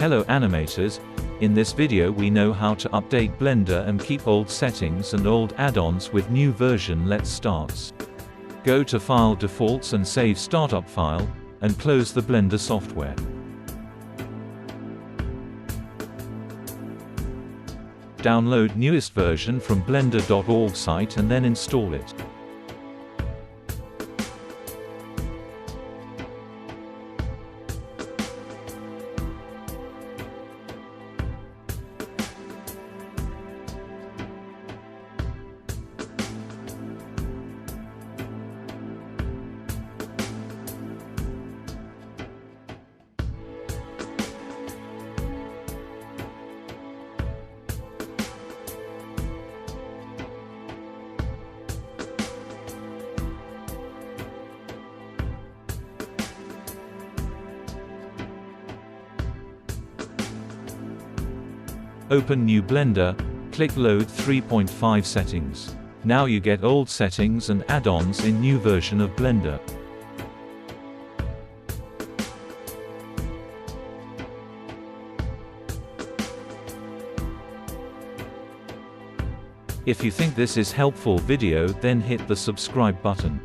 Hello animators, in this video we know how to update Blender and keep old settings and old add-ons with new version. Let's start. Go to File Defaults and save Startup File, and close the Blender software. Download newest version from blender.org site and then install it. Open New Blender, click Load 3.5 Settings. Now you get old settings and add-ons in new version of Blender. If you think this is helpful video, then hit the subscribe button.